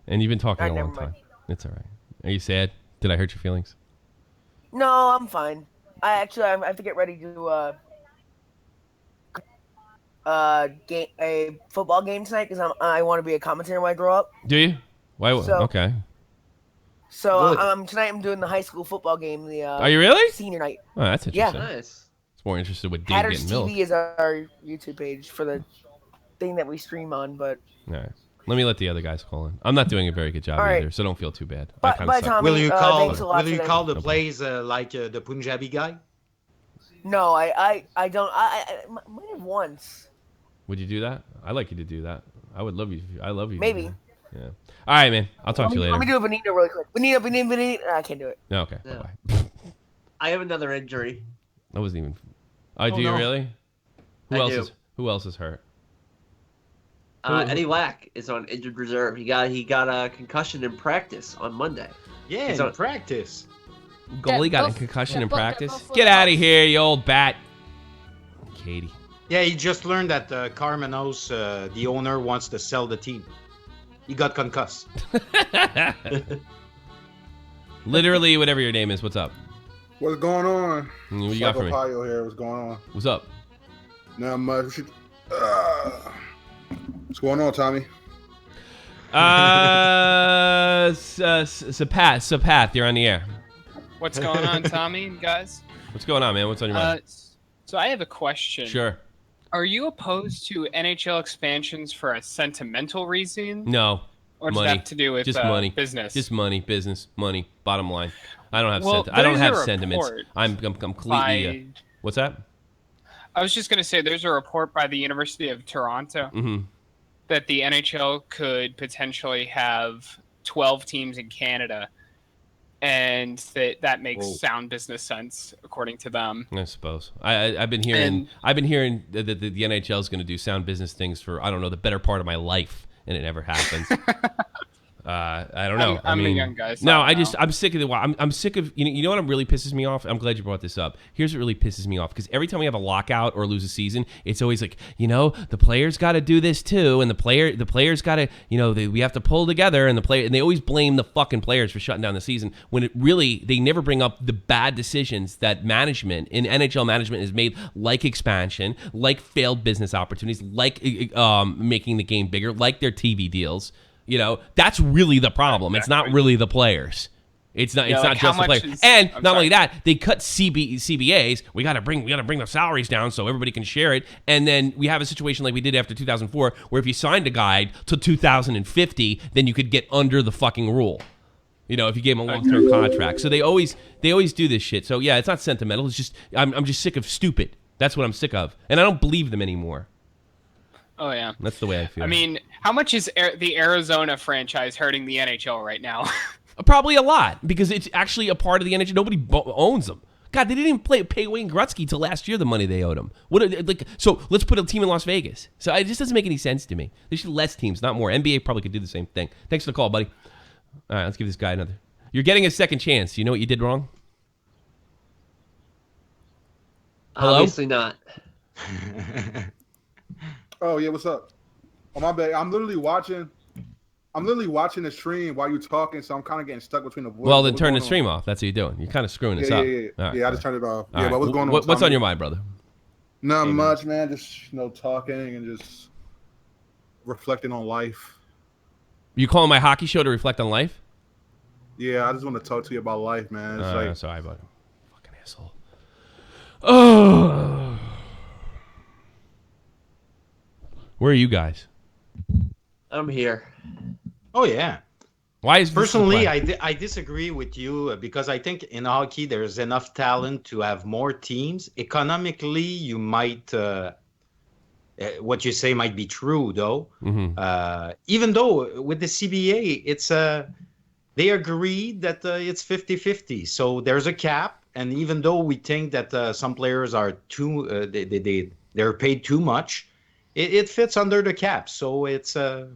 and you've been talking a long time. It's all right. Are you sad? Did I hurt your feelings? No, I'm fine. I have to get ready to a football game tonight because I want to be a commentator when I grow up. Do you? Why? Okay. So tonight I'm doing the high school football game. Are you really? Senior night. Oh, that's interesting. Yeah, nice. It's more interested with Dave Hatters getting milk. TV is our YouTube page for the thing that we stream on, but. All right. Let me let the other guys call in. I'm not doing a very good job either, so don't feel too bad. Bye, Tommy. Will you call the plays like the Punjabi guy? No, I don't. I might have once. Would you do that? I'd like you to do that. I would love you. I love you. Maybe. Yeah. All right, man. I'll talk to you later. Let me do a Benito really quick. Benito. I can't do it. No, okay. No. Bye-bye. I have another injury. That wasn't even... do you really? Who else is hurt? Eddie Lack is on injured reserve. He got a concussion in practice on Monday. Yeah, in practice. Goalie got a concussion in practice? Get out of here, you old bat. Katie. Yeah, he just learned that Carmenos, the owner, wants to sell the team. He got concussed. Literally, whatever your name is. What's up? What's going on? What you got for me? Here. What's going on? What's up? Not much. What's going on, Tommy? Sapath, you're on the air. What's going on, Tommy, guys? What's going on, man? What's on your mind? So I have a question. Sure. Are you opposed to NHL expansions for a sentimental reason? No. Or does that have to do with just money. Business? Just money, business, money. Bottom line. I don't have sentiments. I'm completely. What's that? I was just going to say, there's a report by the University of Toronto that the NHL could potentially have 12 teams in Canada, and that makes sound business sense according to them. I suppose. I've been hearing that the NHL is going to do sound business things for, I don't know, the better part of my life, and it never happens. I don't know. I'm a young guy. So no, I'm sick of the. I'm sick of you know what really pisses me off. I'm glad you brought this up. Here's what really pisses me off, because every time we have a lockout or lose a season, it's always like, the players got to do this too, and the players got to we have to pull together, and they always blame the fucking players for shutting down the season, when it really, they never bring up the bad decisions that management in NHL management has made, like expansion, like failed business opportunities, like making the game bigger, like their TV deals. That's really the problem. Exactly. It's not really the players. It's not just the player. And not only that, they cut CBAs. We gotta bring the salaries down so everybody can share it. And then we have a situation like we did after 2004, where if you signed a guy to 2050, then you could get under the fucking rule. You know, if you gave him a long-term contract. So they always do this shit. So yeah, it's not sentimental. It's just I'm just sick of stupid. That's what I'm sick of, and I don't believe them anymore. Oh yeah, that's the way I feel. I mean, how much is the Arizona franchise hurting the NHL right now? Probably a lot, because it's actually a part of the NHL. Nobody owns them. God, they didn't even pay Wayne Gretzky till last year the money they owed him. So let's put a team in Las Vegas. So it just doesn't make any sense to me. There should be less teams, not more. NBA probably could do the same thing. Thanks for the call, buddy. All right, let's give this guy another. You're getting a second chance. You know what you did wrong? Hello? Obviously not. Oh yeah, what's up? Oh my bad. I'm literally watching the stream while you're talking, so I'm kind of getting stuck between the voice. Well, then turn the stream off. That's what you're doing. You're kind of screwing us up. Yeah. Right, I just turned it off. All Yeah, right. but what's going on? What's on your mind, brother? Not much, man. Just talking and just reflecting on life. You calling my hockey show to reflect on life? Yeah, I just want to talk to you about life, man. It's sorry, buddy. Fucking asshole. Oh. Where are you guys? I'm here. Oh yeah. Why is personally I disagree with you, because I think in hockey there's enough talent to have more teams. Economically, you might what you say might be true though. Mm-hmm. Even though with the CBA, it's they agreed that it's 50-50. So there's a cap, and even though we think that some players are too they're paid too much, it fits under the cap. So it's yeah,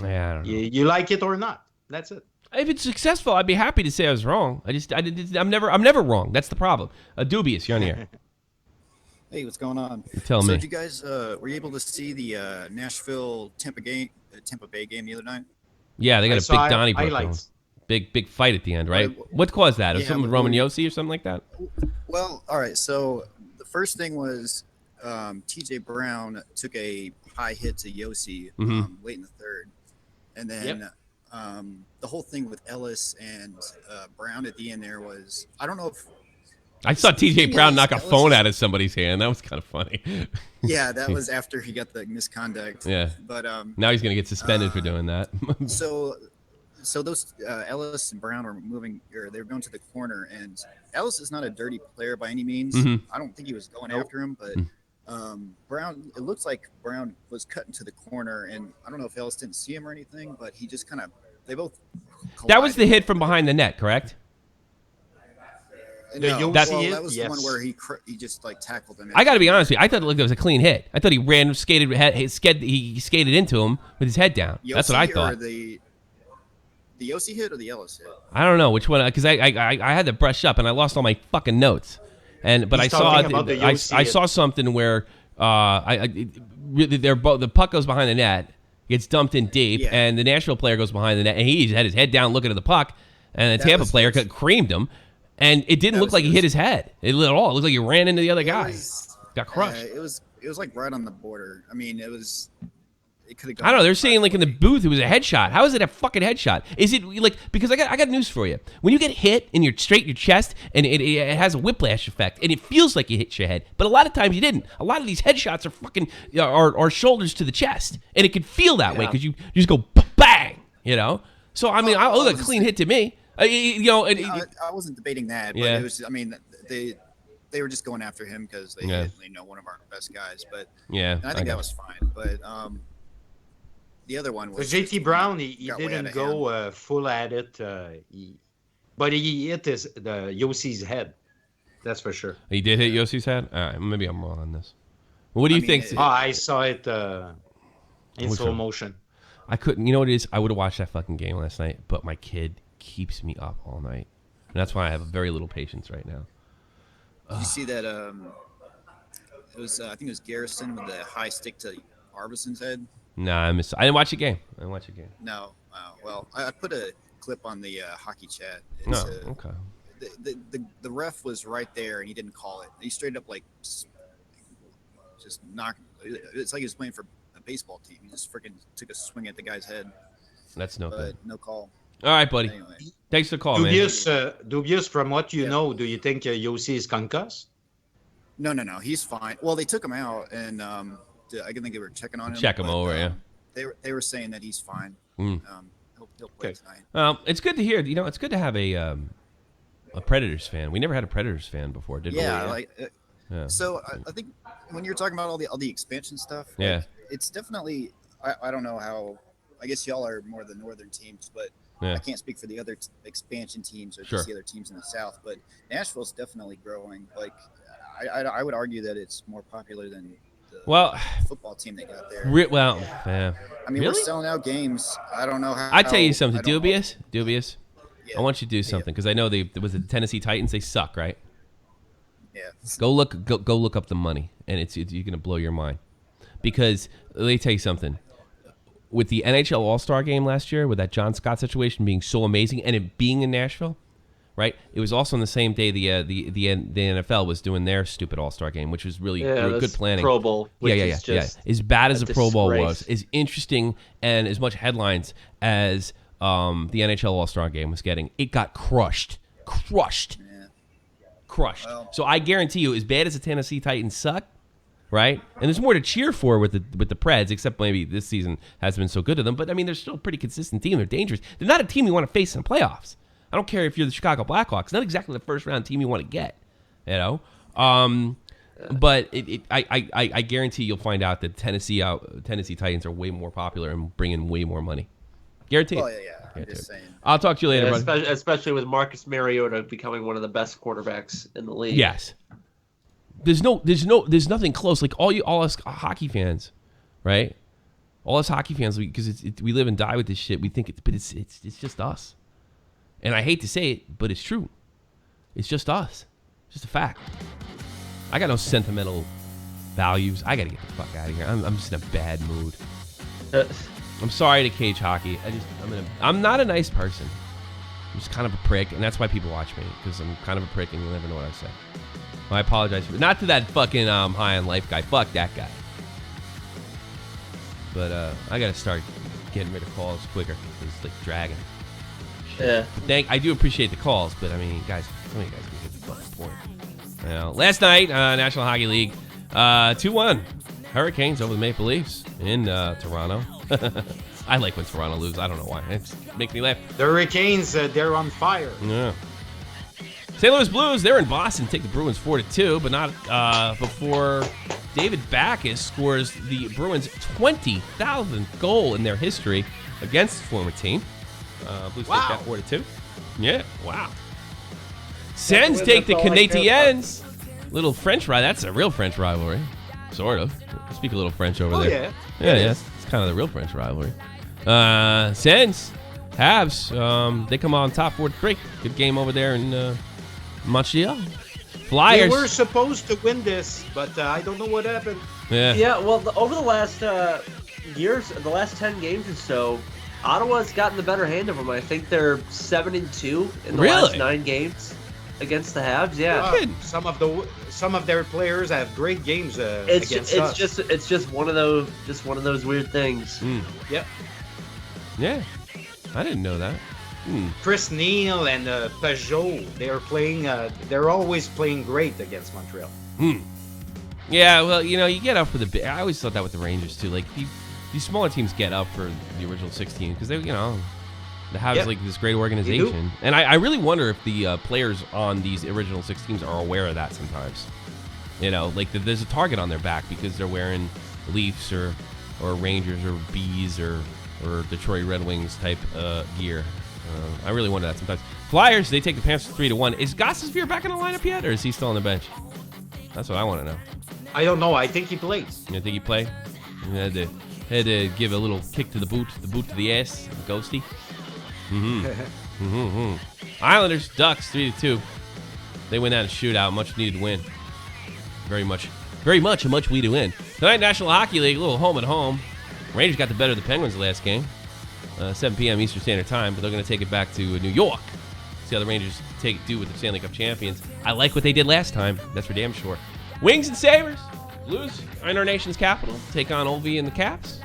I don't know. You like it or not. That's it. If it's successful, I'd be happy to say I was wrong. I'm never wrong. That's the problem. Dubious, you're on the air. Hey, what's going on? Tell me. So did you guys were you able to see the Nashville Tampa Bay game the other night? Yeah, they got a big Donnybrook going. Big fight at the end, right? What caused that? Was something with Roman Yossi or something like that? Well, all right. So the first thing was TJ Brown took a high hit to Yossi late in the third, and then the whole thing with Ellis and Brown at the end there was, I don't know if I saw TJ Brown knock a phone out of somebody's hand. That was kind of funny. Yeah, that was after he got the misconduct. Yeah, but now he's gonna get suspended for doing that. So those Ellis and Brown were moving, or they were going to the corner, and Ellis is not a dirty player by any means. I don't think he was going after him, but Brown, it looks like Brown was cut into the corner, and I don't know if Ellis didn't see him or anything, but he just kind of, they both collided. That was the hit from behind the net, correct? No, that was the one where he just like tackled him. I got to be honest with you. I thought it was a clean hit. I thought he skated into him with his head down. Yossi, that's what I thought. Or the Yossi hit or the Ellis hit? I don't know which one, because I had to brush up and I lost all my fucking notes. But I saw something where the puck goes behind the net, gets dumped in deep, and the Nashville player goes behind the net, and he had his head down looking at the puck, and the Tampa player creamed him, and it didn't look like he hit his head. It lit at all. It looked like he ran into the other guy. Got crushed. It was like right on the border. I mean, it could have gone. I don't know. They're saying like in the booth it was a headshot. How is it a fucking headshot? Is it like, because I got news for you. When you get hit in your chest and it has a whiplash effect and it feels like you hit your head, but a lot of times you didn't. A lot of these headshots are fucking are shoulders to the chest, and it can feel that way because you just go bang, you know. So I mean, I look like a clean hit to me. I wasn't debating that, but it was. I mean, they were just going after him because they know one of our best guys. But and I think that was fine. But the other one was JT Brown. He didn't go full at it, but he hit the Yossi's head. That's for sure. He did hit Yossi's head. All right, maybe I'm wrong on this. What do you think? I saw it in slow motion. I couldn't. You know what it is? I would have watched that fucking game last night, but my kid keeps me up all night, and that's why I have very little patience right now. Did you see that? It was I think it was Garrison with the high stick to Arvison's head. Nah, I didn't watch the game. No. Well, I put a clip on the hockey chat. Okay. The ref was right there and he didn't call it. He straight up like just knocked. It's like he was playing for a baseball team. He just freaking took a swing at the guy's head. That's no good. No call. All right, buddy. Anyway. Thanks for the call, Dubious, from what you know, do you think Yossi is concussed? No. He's fine. Well, they took him out, and I think they were checking on him. Check him over, yeah. They were saying that he's fine. He'll play tonight. It's good to hear. It's good to have a Predators fan. We never had a Predators fan before, did we? Yeah, So I think when you're talking about all the expansion stuff, it's definitely. I don't know how. I guess y'all are more the northern teams, but I can't speak for the other expansion teams or just the other teams in the South. But Nashville's definitely growing. Like I would argue that it's more popular than the football team they got there. I mean, we're selling out games. I don't know how. I tell you something, Dubious. Yeah. I want you to do something because I know the Tennessee Titans. They suck, right? Yeah. Go look up the money, and you're gonna blow your mind because let me tell you something. With the NHL All-Star Game last year, with that John Scott situation being so amazing, and it being in Nashville, right? It was also on the same day the NFL was doing their stupid All-Star Game, which was really good planning. Pro Bowl, As bad as the Pro Bowl was, as interesting and as much headlines as the NHL All-Star Game was getting, it got crushed. Well, so I guarantee you, as bad as the Tennessee Titans suck. Right, and there's more to cheer for with the Preds, except maybe this season hasn't been so good to them. But I mean, they're still a pretty consistent team. They're dangerous. They're not a team you want to face in the playoffs. I don't care if you're the Chicago Blackhawks. Not exactly the first round team you want to get. But I guarantee you'll find out that Tennessee Titans are way more popular and bring in way more money. Guaranteed. Oh yeah. I'm just saying. I'll talk to you later, buddy. Especially with Marcus Mariota becoming one of the best quarterbacks in the league. Yes. There's nothing close. Like all us hockey fans, right? All us hockey fans, because we live and die with this shit. We think it's just us. And I hate to say it, but it's true. It's just us. It's just a fact. I got no sentimental values. I gotta get the fuck out of here. I'm just in a bad mood. I'm sorry to cage hockey. I'm not a nice person. I'm just kind of a prick, and that's why people watch me, because I'm kind of a prick, and you'll never know what I say. I apologize for not to that fucking high on life guy. Fuck that guy. But I gotta start getting rid of calls quicker. It's like dragging. Yeah. I do appreciate the calls, but I mean, guys, some of you guys can get the fucking point. Last night, National Hockey League, 2-1. Hurricanes over the Maple Leafs in Toronto. I like when Toronto loses. I don't know why. It just makes me laugh. The Hurricanes, they're on fire. Yeah. St. Louis Blues, they're in Boston, take the Bruins 4-2, but not before David Backes scores the Bruins' 20,000th goal in their history against his former team. Blues take that 4-2. Yeah, wow. Sens take the Canadiens. Little French rivalry. That's a real French rivalry, sort of. I speak a little French over there. Yeah. It's kind of the real French rivalry. Sens, Habs, they come on top 4-3. Good game over there in Montreal. Flyers. They were supposed to win this, but I don't know what happened. Yeah, well, over the last years, the last 10 games or so, Ottawa's gotten the better hand of them. I think they're 7-2 in the last 9 games against the Habs. Yeah, some of their players have great games against us. It's just one of those weird things. Yep. Yeah, I didn't know that. Chris Neal and Peugeot, they're always playing great against Montreal. Yeah, well, you get up for the. I always thought that with the Rangers too. Like these smaller teams get up for the original 16 because they have like this great organization. And I really wonder if the players on these original 6 teams are aware of that sometimes. Like there's a target on their back because they're wearing Leafs or Rangers or Bees or Detroit Red Wings type gear. I really wonder that sometimes. Flyers, they take the Panthers 3-1. Is Gostisbehere back in the lineup yet, or is he still on the bench? That's what I want to know. I don't know. I think he plays. You think he play? You had to give a little kick to the boot to the ass, ghosty. Islanders, Ducks 3-2. They win that in a shootout. Much needed win. Very much a much needed win. Tonight, National Hockey League, a little home and home. Rangers got the better of the Penguins last game. 7 p.m. Eastern Standard Time, but they're going to take it back to New York. See how the Rangers do with the Stanley Cup champions. I like what they did last time. That's for damn sure. Wings and Sabres. Blues in our nation's capital. Take on Ovi and the Caps.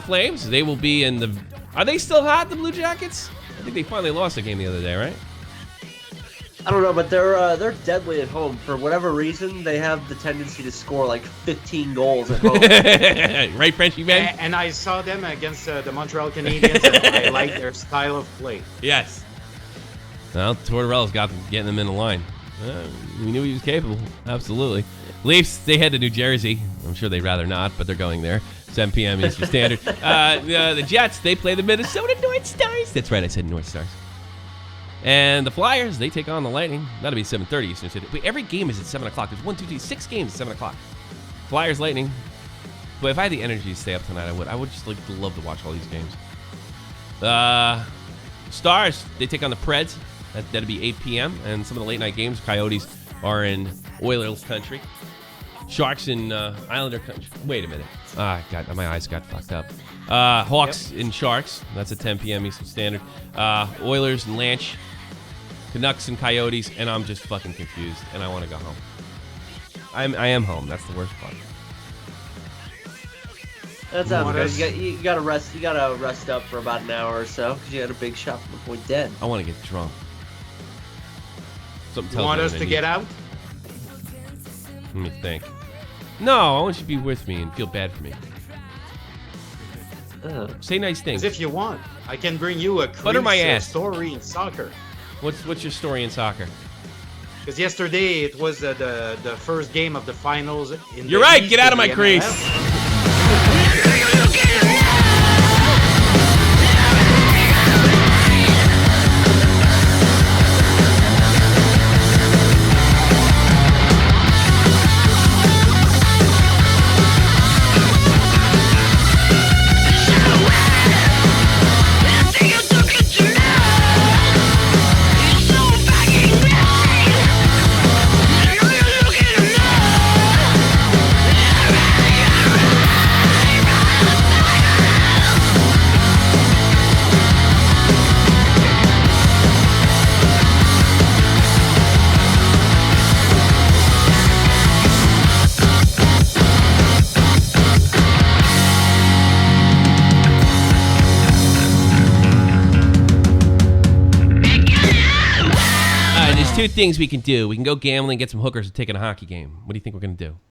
Flames, they will be in the... Are they still hot, the Blue Jackets? I think they finally lost a game the other day, right? I don't know, but they're deadly at home. For whatever reason, they have the tendency to score like 15 goals at home. Right, Frenchie man? And I saw them against the Montreal Canadiens, and I like their style of play. Yes. Well, Tortorella's getting them in the line. We knew he was capable. Absolutely. Leafs, they head to New Jersey. I'm sure they'd rather not, but they're going there. 7 p.m. Eastern Standard. The Jets, they play the Minnesota North Stars. That's right, I said North Stars. And the Flyers, they take on the Lightning. That'll be 7:30 Eastern Standard. Wait, every game is at 7 o'clock. There's 1, 2, 3, 6 games at 7 o'clock. Flyers, Lightning. But if I had the energy to stay up tonight, I would. I would just love to watch all these games. Stars, they take on the Preds. That'll be 8 p.m. And some of the late night games, Coyotes are in Oilers country. Sharks in Islander country. Wait a minute. God, my eyes got fucked up. Hawks in Sharks. That's at 10 p.m. Eastern Standard. Oilers and Lanch. Canucks and Coyotes. And I'm just fucking confused. And I want to go home. I am home. That's the worst part. That's not because you gotta rest. You gotta rest up for about an hour or so because you had a big shot from the point dead. I want to get drunk. Something you want us to get out? Let me think. No, I want you to be with me and feel bad for me. Say nice things. As if you want. I can bring you a story in soccer. What's your story in soccer? Because yesterday it was the first game of the finals. You're right. Get out of my crease. Two things we can do. We can go gambling, get some hookers, and take in a hockey game. What do you think we're going to do?